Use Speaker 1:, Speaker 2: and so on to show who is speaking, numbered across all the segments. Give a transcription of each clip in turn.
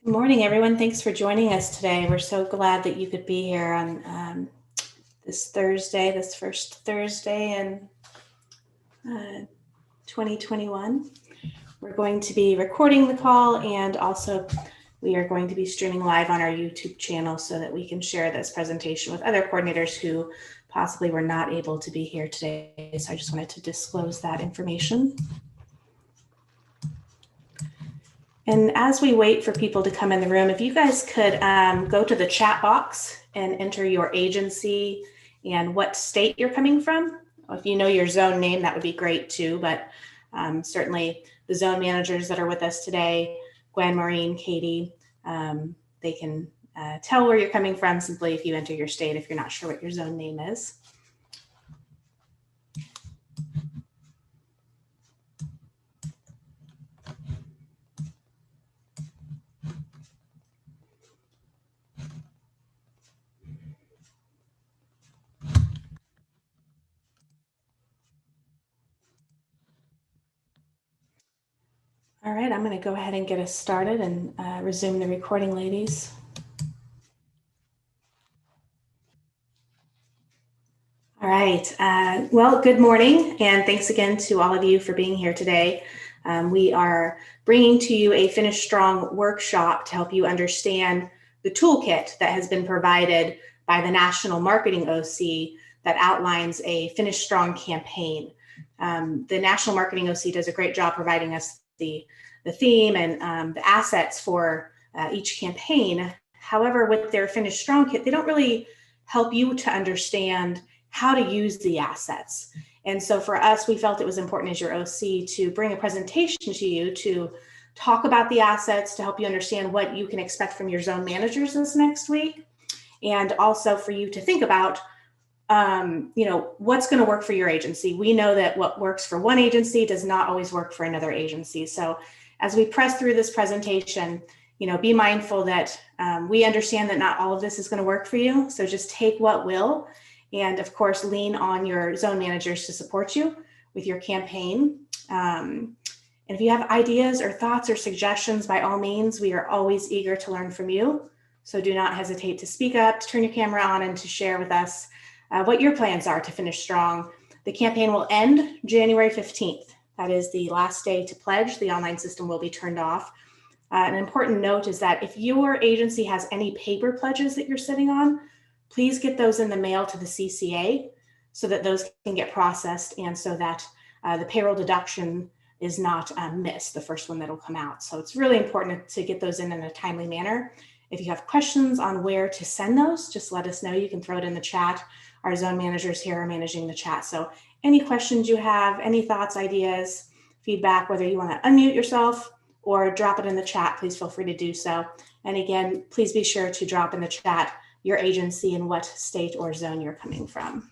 Speaker 1: Good morning, everyone. Thanks for joining us today. We're so glad that you could be here on this first Thursday in 2021. We're going to be recording the call, and also we are going to be streaming live on our YouTube channel so that we can share this presentation with other coordinators who possibly were not able to be here today. So I just wanted to disclose that information. And as we wait for people to come in the room, if you guys could go to the chat box and enter your agency and what state you're coming from. If you know your zone name, that would be great too, but certainly the zone managers that are with us today, Gwen, Maureen, Katie, they can tell where you're coming from simply if you enter your state if you're not sure what your zone name is. All right, I'm going to go ahead and get us started and resume the recording, ladies. All right. Well, good morning, and thanks again to all of you for being here today. We are bringing to you a Finish Strong workshop to help you understand the toolkit that has been provided by the National Marketing OC that outlines a Finish Strong campaign. The National Marketing OC does a great job providing us the theme and the assets for each campaign. However, with their Finish Strong kit, they don't really help you to understand how to use the assets. And so for us, we felt it was important as your OC to bring a presentation to you to talk about the assets, to help you understand what you can expect from your zone managers this next week, and also for you to think about what's going to work for your agency. We know that what works for one agency does not always work for another agency. So as we press through this presentation, be mindful that we understand that not all of this is going to work for you. So just take what will, and of course, lean on your zone managers to support you with your campaign. And if you have ideas or thoughts or suggestions, by all means, we are always eager to learn from you. So do not hesitate to speak up, to turn your camera on, and to share with us what your plans are to finish strong. The campaign will end January 15th. That is the last day to pledge. The online system will be turned off. An important note is that if your agency has any paper pledges that you're sitting on, please get those in the mail to the CCA so that those can get processed and so that the payroll deduction is not missed, the first one that'll come out. So it's really important to get those in a timely manner. If you have questions on where to send those, just let us know. You can throw it in the chat. Our zone managers here are managing the chat. So any questions you have, any thoughts, ideas, feedback, whether you want to unmute yourself or drop it in the chat, please feel free to do so. And again, please be sure to drop in the chat your agency and what state or zone you're coming from.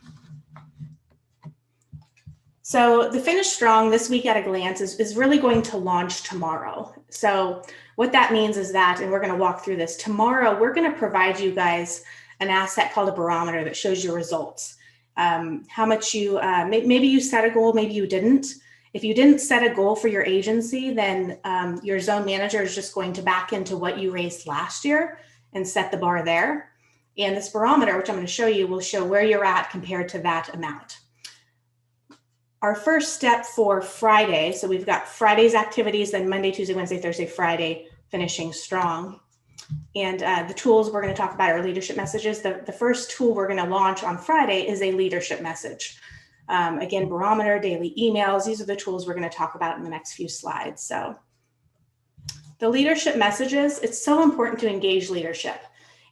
Speaker 1: So the Finish Strong this week at a glance is really going to launch tomorrow. So what that means is that, and we're going to walk through this tomorrow, we're going to provide you guys an asset called a barometer that shows your results. How much you, maybe you set a goal, maybe you didn't. If you didn't set a goal for your agency, then your zone manager is just going to back into what you raised last year and set the bar there. And this barometer, which I'm going to show you, will show where you're at compared to that amount. Our first step for Friday, so we've got Friday's activities, then Monday, Tuesday, Wednesday, Thursday, Friday, finishing strong. And the tools we're going to talk about are leadership messages. The first tool we're going to launch on Friday is a leadership message. Again, barometer, daily emails, these are the tools we're going to talk about in the next few slides. So the leadership messages, it's so important to engage leadership.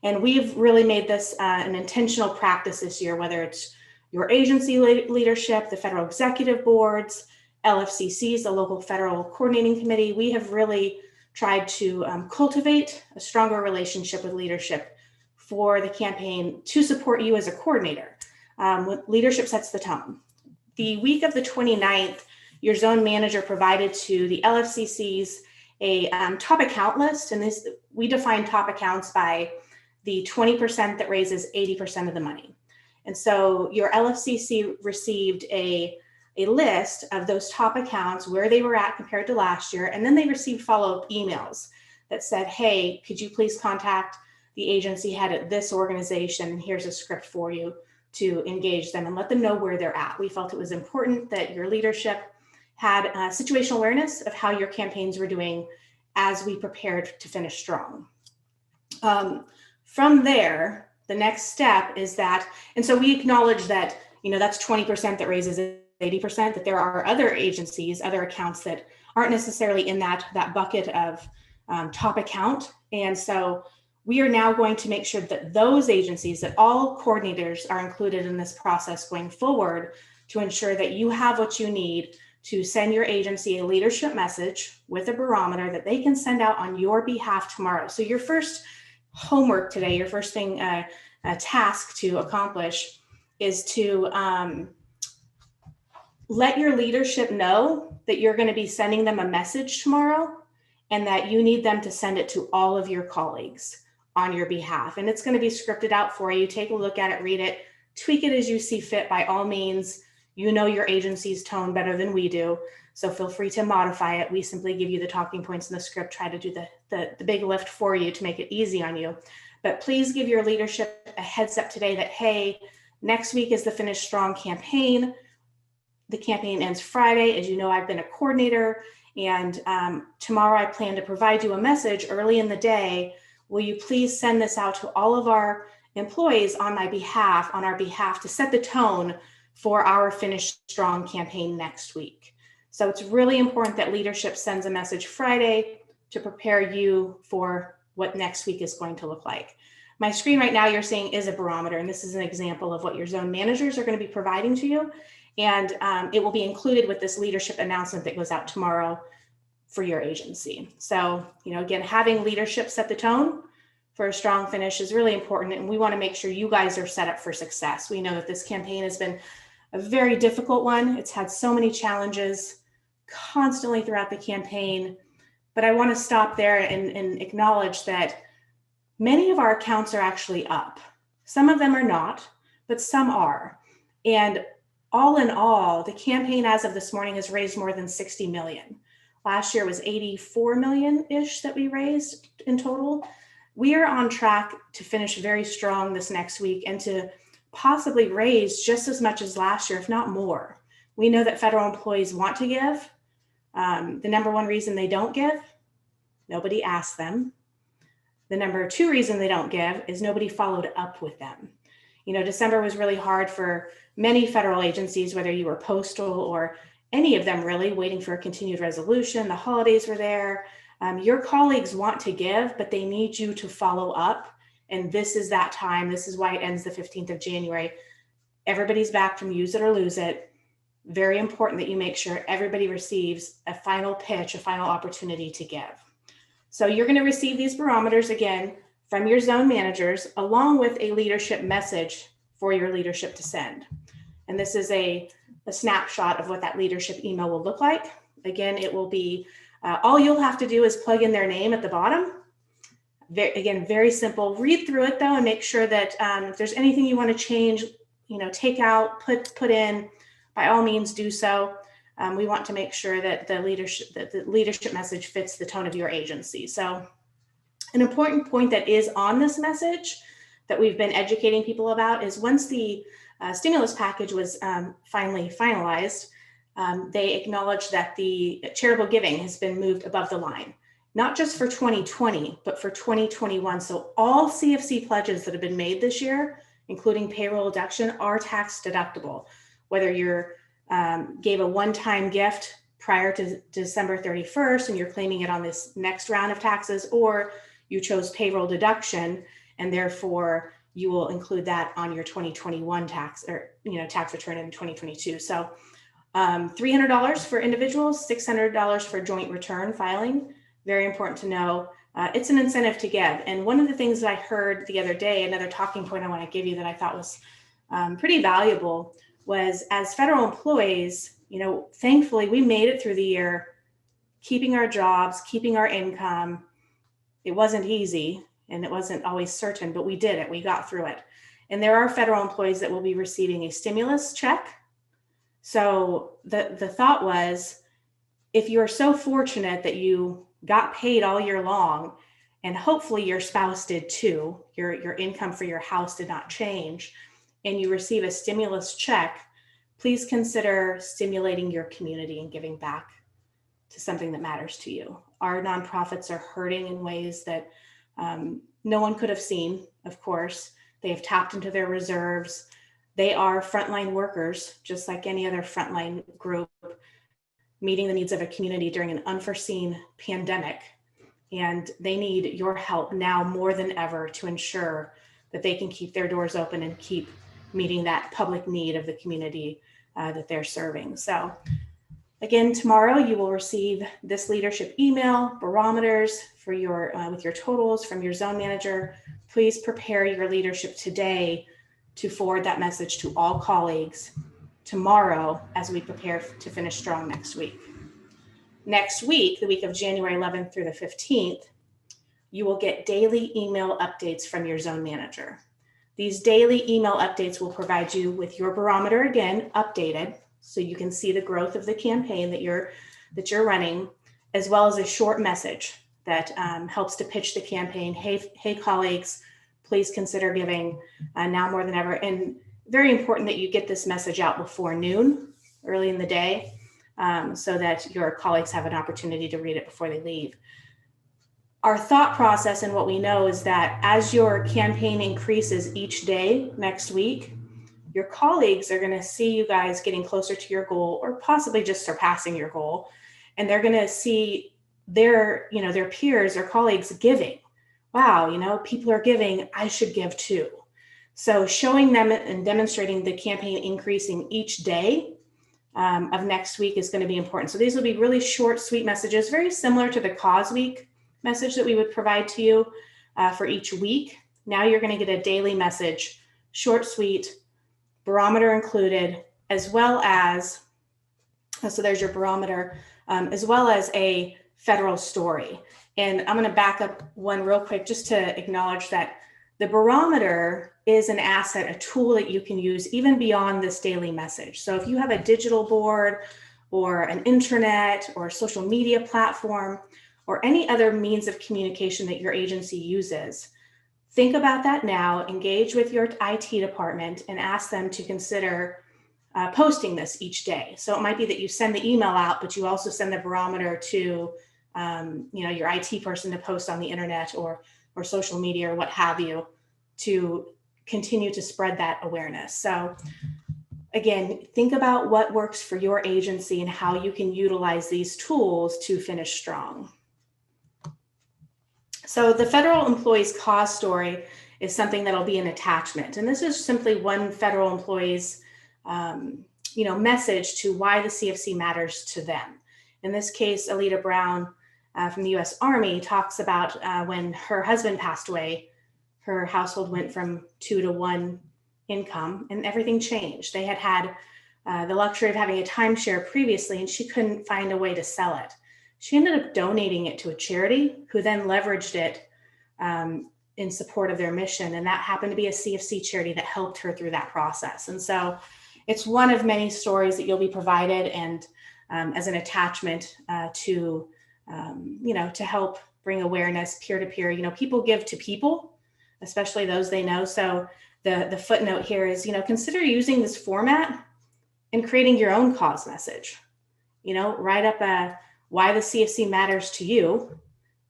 Speaker 1: And we've really made this an intentional practice this year, whether it's your agency leadership, the federal executive boards, LFCCs, the local federal coordinating committee. We have really tried to cultivate a stronger relationship with leadership for the campaign to support you as a coordinator. Leadership sets the tone. The week of the 29th, your zone manager provided to the LFCCs a top account list. And this, we define top accounts by the 20% that raises 80% of the money. And so your LFCC received a list of those top accounts, where they were at compared to last year, and then they received follow-up emails that said, hey, could you please contact the agency head at this organization, and here's a script for you to engage them and let them know where they're at. We felt it was important that your leadership had situational awareness of how your campaigns were doing as we prepared to finish strong. From there, the next step is that, and so we acknowledge that, that's 20% that raises 80%, that there are other agencies, other accounts that aren't necessarily in that bucket of top account. And so we are now going to make sure that those agencies, that all coordinators are included in this process going forward to ensure that you have what you need to send your agency a leadership message with a barometer that they can send out on your behalf tomorrow. So your first homework today, your first thing, a task to accomplish is to let your leadership know that you're going to be sending them a message tomorrow and that you need them to send it to all of your colleagues on your behalf. And it's going to be scripted out for you. Take a look at it, read it, tweak it as you see fit by all means. You know your agency's tone better than we do, so feel free to modify it. We simply give you the talking points in the script, try to do the big lift for you to make it easy on you. But please give your leadership a heads up today that, hey, next week is the Finish Strong campaign. The campaign ends Friday. As you know, I've been a coordinator, and tomorrow I plan to provide you a message early in the day. Will you please send this out to all of our employees on our behalf to set the tone for our Finish Strong campaign next week. So it's really important that leadership sends a message Friday to prepare you for what next week is going to look like. My screen right now you're seeing is a barometer, and this is an example of what your zone managers are going to be providing to you. And it will be included with this leadership announcement that goes out tomorrow for your agency. So, again, having leadership set the tone for a strong finish is really important, and we want to make sure you guys are set up for success. We know that this campaign has been a very difficult one. It's had so many challenges constantly throughout the campaign, but I want to stop there and acknowledge that many of our accounts are actually up. Some of them are not, but some are. And all in all, the campaign as of this morning has raised more than 60 million. Last year was 84 million-ish that we raised in total. We are on track to finish very strong this next week and to possibly raise just as much as last year, if not more. We know that federal employees want to give. The number one reason they don't give, nobody asked them. The number two reason they don't give is nobody followed up with them. December was really hard for many federal agencies, whether you were postal or any of them really, waiting for a continued resolution. The holidays were there. Your colleagues want to give, but they need you to follow up. And this is that time. This is why it ends the 15th of January. Everybody's back from use it or lose it. Very important that you make sure everybody receives a final pitch, a final opportunity to give. So you're going to receive these barometers again from your zone managers, along with a leadership message for your leadership to send. And this is a snapshot of what that leadership email will look like. Again, it will be, all you'll have to do is plug in their name at the bottom. Very simple. Read through it though, and make sure that if there's anything you want to change, take out, put in, by all means do so. We want to make sure that the leadership message fits the tone of your agency. So an important point that is on this message that we've been educating people about is once the stimulus package was finally finalized, they acknowledged that the charitable giving has been moved above the line. Not just for 2020, but for 2021. So all CFC pledges that have been made this year, including payroll deduction, are tax deductible. Whether you're gave a one-time gift prior to December 31st and you're claiming it on this next round of taxes, or you chose payroll deduction and therefore you will include that on your 2021 tax or tax return in 2022. So $300 for individuals, $600 for joint return filing. Very important to know. It's an incentive to give. And one of the things that I heard the other day, another talking point I want to give you that I thought was pretty valuable, was as federal employees, thankfully we made it through the year, keeping our jobs, keeping our income. It wasn't easy and it wasn't always certain, but we did it. We got through it. And there are federal employees that will be receiving a stimulus check. So the thought was, if you're so fortunate that you got paid all year long, and hopefully your spouse did too, your income for your house did not change, and you receive a stimulus check, please consider stimulating your community and giving back to something that matters to you. Our nonprofits are hurting in ways that no one could have seen, of course. They have tapped into their reserves. They are frontline workers, just like any other frontline group, meeting the needs of a community during an unforeseen pandemic. And they need your help now more than ever to ensure that they can keep their doors open and keep meeting that public need of the community that they're serving. So again, tomorrow you will receive this leadership email, barometers for your with your totals from your zone manager. Please prepare your leadership today to forward that message to all colleagues tomorrow as we prepare to finish strong next week. Next week, the week of January 11th through the 15th, you will get daily email updates from your zone manager. These daily email updates will provide you with your barometer, again, updated, so you can see the growth of the campaign that you're running, as well as a short message that helps to pitch the campaign. Hey, colleagues, please consider giving now more than ever. And very important that you get this message out before noon, early in the day, so that your colleagues have an opportunity to read it before they leave. Our thought process and what we know is that as your campaign increases each day next week, your colleagues are going to see you guys getting closer to your goal or possibly just surpassing your goal. And they're going to see their peers or colleagues giving. Wow, people are giving, I should give too. So showing them and demonstrating the campaign increasing each day of next week is going to be important. So these will be really short, sweet messages, very similar to the Cause Week message that we would provide to you for each week. Now you're going to get a daily message, short, sweet, barometer included, as well as, so there's your barometer, as well as a federal story. And I'm going to back up one real quick just to acknowledge that the barometer is an asset, a tool that you can use even beyond this daily message. So if you have a digital board or an intranet or social media platform or any other means of communication that your agency uses, think about that now, engage with your IT department and ask them to consider posting this each day. So it might be that you send the email out, but you also send the barometer to your IT person to post on the internet or social media or what have you to continue to spread that awareness. So again, think about what works for your agency and how you can utilize these tools to finish strong. So the federal employees cause story is something that'll be an attachment. And this is simply one federal employee's message to why the CFC matters to them. In this case, Alita Brown from the US Army talks about when her husband passed away, her household went from 2 to 1 income and everything changed. They had the luxury of having a timeshare previously and she couldn't find a way to sell it. She ended up donating it to a charity who then leveraged it in support of their mission. And that happened to be a CFC charity that helped her through that process. And so it's one of many stories that you'll be provided and as an attachment to help bring awareness peer-to-peer. People give to people, especially those they know. So the footnote here is, consider using this format and creating your own cause message. Write up why the CFC matters to you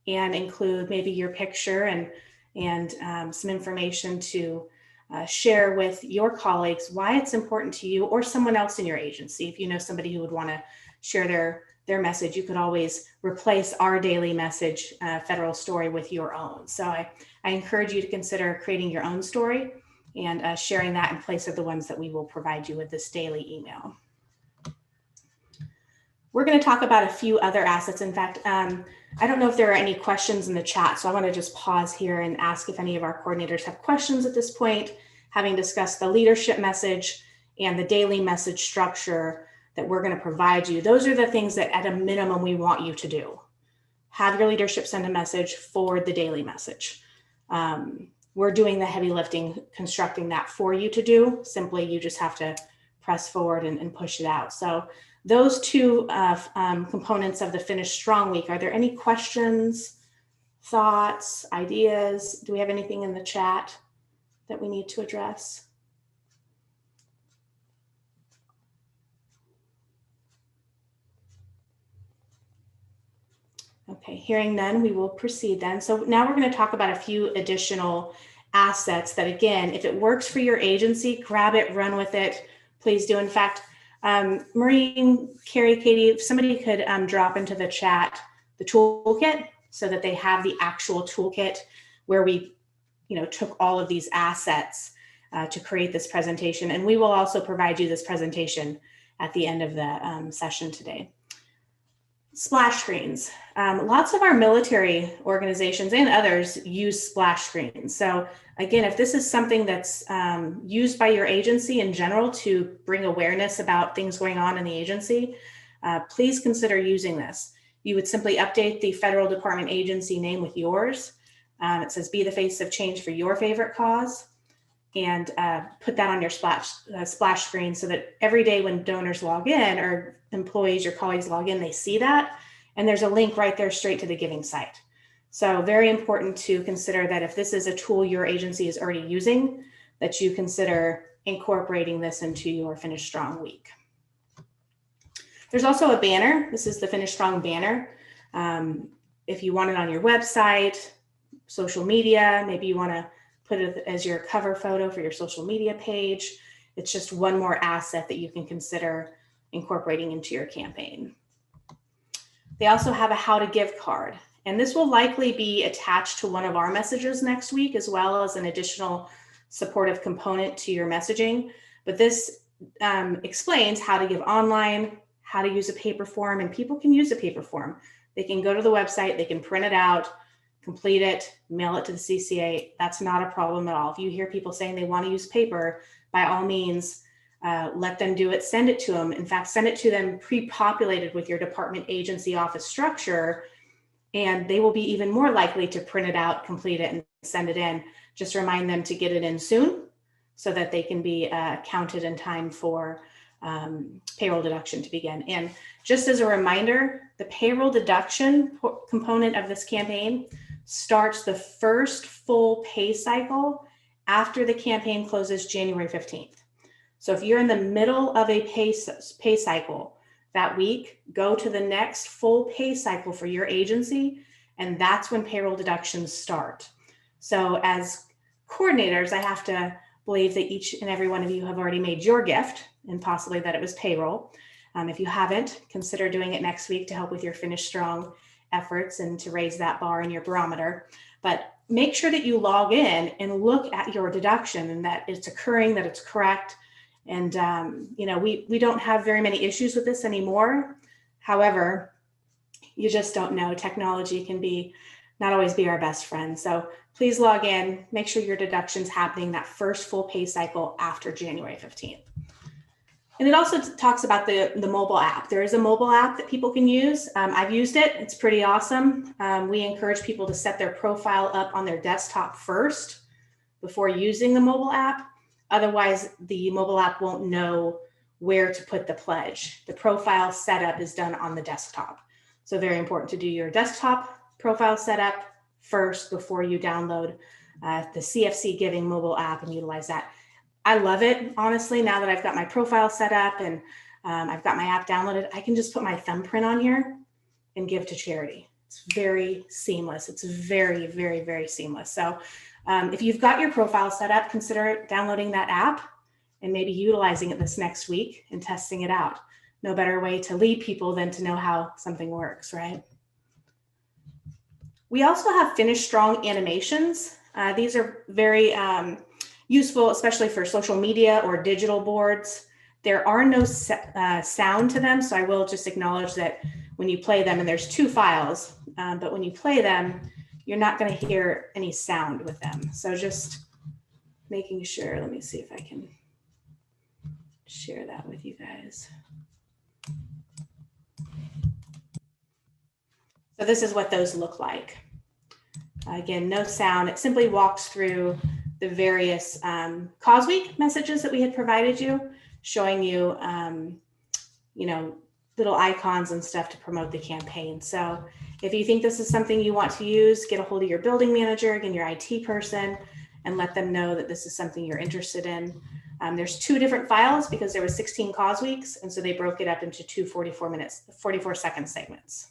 Speaker 1: and include maybe your picture and some information to share with your colleagues why it's important to you or someone else in your agency. If you know somebody who would want to share their message, you could always replace our daily message federal story with your own. So I encourage you to consider creating your own story and sharing that in place of the ones that we will provide you with this daily email. We're going to talk about a few other assets. In fact, I don't know if there are any questions in the chat, so I want to just pause here and ask if any of our coordinators have questions at this point, having discussed the leadership message and the daily message structure that we're going to provide you. Those are the things that at a minimum we want you to do. Have your leadership send a message, forward the daily message. We're doing the heavy lifting, constructing that for you to do. Simply, you just have to press forward and push it out. So those two components of the Finish Strong Week. Are there any questions, thoughts, ideas? Do we have anything in the chat that we need to address? Okay, hearing none, we will proceed then. So now we're going to talk about a few additional assets that, again, if it works for your agency, grab it, run with it. Please do. In fact, Maureen, Carrie, Katie, if somebody could drop into the chat the toolkit so that they have the actual toolkit where we, took all of these assets to create this presentation. And we will also provide you this presentation at the end of the session today. Splash screens. Lots of our military organizations and others use splash screens. So again, if this is something that's used by your agency in general to bring awareness about things going on in the agency, please consider using this. You would simply update the federal department agency name with yours. It says, be the face of change for your favorite cause, and put that on your splash screen so that every day when donors log in or employees, your colleagues log in, they see that. And there's a link right there straight to the giving site. So very important to consider that if this is a tool your agency is already using, that you consider incorporating this into your Finish Strong Week. There's also a banner. This is the Finish Strong banner. If you want it on your website, social media, maybe you want to put it as your cover photo for your social media page. It's just one more asset that you can consider incorporating into your campaign. They also have a how to give card, and this will likely be attached to one of our messages next week, as well as an additional supportive component to your messaging. But this explains how to give online, how to use a paper form, and people can use a paper form. They can go to the website, they can print it out, complete it, mail it to the CCA. That's not a problem at all. If you hear people saying they want to use paper, by all means, let them do it, send it to them. In fact, send it to them pre-populated with your department agency office structure, and they will be even more likely to print it out, complete it, and send it in. Just remind them to get it in soon so that they can be counted in time for payroll deduction to begin. And just as a reminder, the payroll deduction component of this campaign starts the first full pay cycle after the campaign closes January 15th. So if you're in the middle of a pay cycle that week, go to the next full pay cycle for your agency, and that's when payroll deductions start. So as coordinators, I have to believe that each and every one of you have already made your gift, and possibly that it was payroll. If you haven't, consider doing it next week to help with your Finish Strong efforts and to raise that bar in your barometer. But make sure that you log in and look at your deduction and that it's occurring, that it's correct. And, we don't have very many issues with this anymore. However, you just don't know. Technology can not always be our best friend. So please log in, make sure your deduction's happening that first full pay cycle after January 15th. And it also talks about the mobile app. There is a mobile app that people can use. I've used it. It's pretty awesome. We encourage people to set their profile up on their desktop first before using the mobile app. Otherwise, the mobile app won't know where to put the pledge. The profile setup is done on the desktop. So very important to do your desktop profile setup first before you download the CFC Giving mobile app and utilize that. I love it, honestly, now that I've got my profile set up and I've got my app downloaded, I can just put my thumbprint on here and give to charity. It's very seamless. It's very, very, very seamless. So if you've got your profile set up, consider downloading that app and maybe utilizing it this next week and testing it out. No better way to lead people than to know how something works, right? We also have Finish Strong animations. These are very useful, especially for social media or digital boards. There are no sound to them, so I will just acknowledge that when you play them, and there's 2 files, but when you play them, you're not going to hear any sound with them. So just making sure, let me see if I can share that with you guys. So this is what those look like. Again, no sound. It simply walks through the various Cause Week messages that we had provided you, showing you, little icons and stuff to promote the campaign. So if you think this is something you want to use, get a hold of your building manager, again, your IT person, and let them know that this is something you're interested in. There's 2 different files because there was 16 cause weeks. And so they broke it up into 2 44-second segments.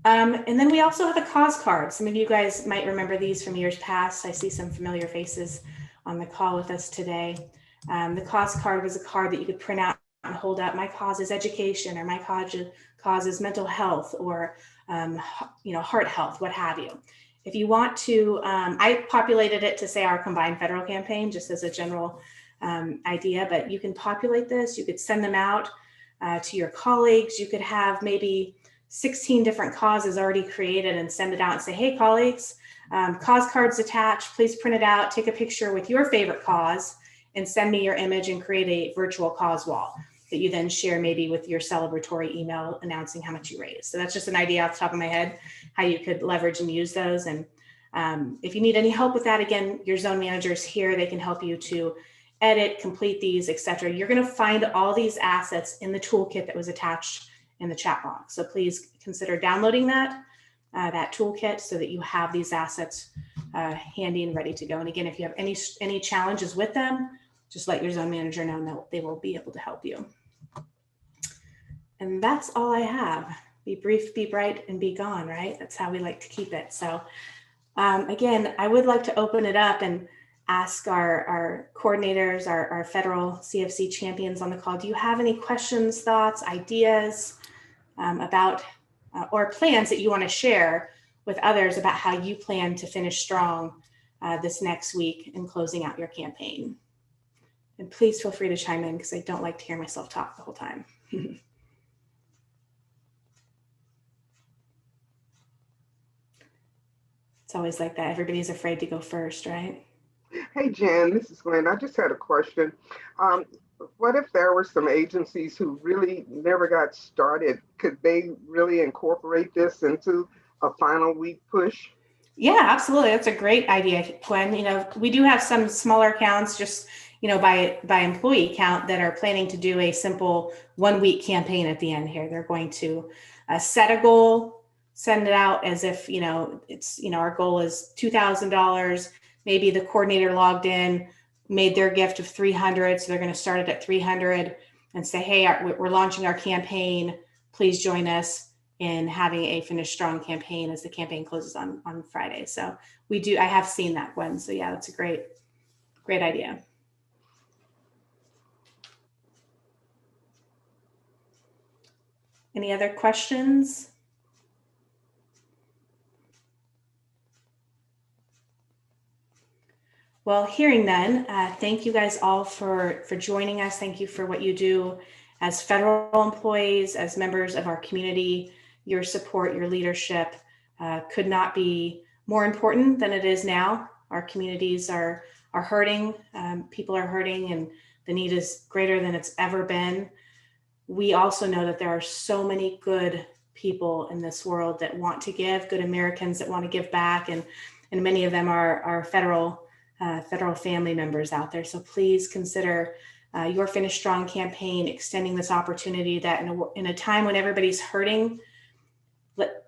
Speaker 1: And then we also have a cause card. Some of you guys might remember these from years past. I see some familiar faces on the call with us today. The cause card was a card that you could print out and hold up. My cause is education, or my cause is mental health, or heart health, what have you. If you want to, I populated it to say our combined federal campaign, just as a general idea, but you can populate this. You could send them out to your colleagues. You could have maybe 16 different causes already created and send it out and say, hey, colleagues, cause cards attached, please print it out, take a picture with your favorite cause and send me your image and create a virtual cause wall that you then share maybe with your celebratory email announcing how much you raised. So that's just an idea off the top of my head, how you could leverage and use those. And if you need any help with that, again, your zone managers here, they can help you to edit, complete these, etc. You're going to find all these assets in the toolkit that was attached in the chat box. So please consider downloading that toolkit so that you have these assets handy and ready to go. And again, if you have any challenges with them, just let your zone manager know and they will be able to help you. And that's all I have. Be brief, be bright, and be gone, right? That's how we like to keep it. So again, I would like to open it up and ask our coordinators, our federal CFC champions on the call, do you have any questions, thoughts, ideas about or plans that you want to share with others about how you plan to finish strong this next week in closing out your campaign? And please feel free to chime in because I don't like to hear myself talk the whole time. It's always like that. Everybody's afraid to go first, right?
Speaker 2: Hey, Jen, this is Glenn. I just had a question. What if there were some agencies who really never got started? Could they really incorporate this into a final week push?
Speaker 1: Yeah, absolutely. That's a great idea, Gwen. We do have some smaller accounts just, by employee count that are planning to do a simple 1-week campaign at the end here. They're going to set a goal, send it out as if, it's, our goal is $2,000. Maybe the coordinator logged in, made their gift of 300. So they're going to start it at 300 and say, hey, we're launching our campaign. Please join us in having a Finish Strong campaign as the campaign closes on Friday. So I have seen that, Gwen. So yeah, that's a great idea. Any other questions? Well, hearing none, thank you guys all for joining us. Thank you for what you do as federal employees, as members of our community. Your support, your leadership could not be more important than it is now. Our communities are hurting, people are hurting, and the need is greater than it's ever been. We also know that there are so many good people in this world that want to give, good Americans that want to give back, and many of them are federal family members out there. So please consider your Finish Strong campaign extending this opportunity that in a time when everybody's hurting,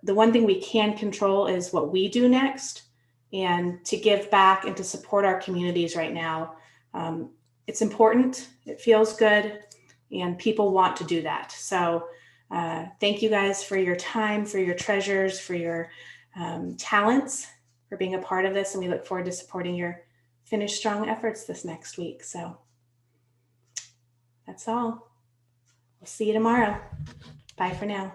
Speaker 1: the one thing we can control is what we do next, and to give back and to support our communities right now. It's important, it feels good, and people want to do that. So thank you guys for your time, for your treasures, for your talents, for being a part of this. And we look forward to supporting your Finish Strong efforts this next week. So that's all. We'll see you tomorrow. Bye for now.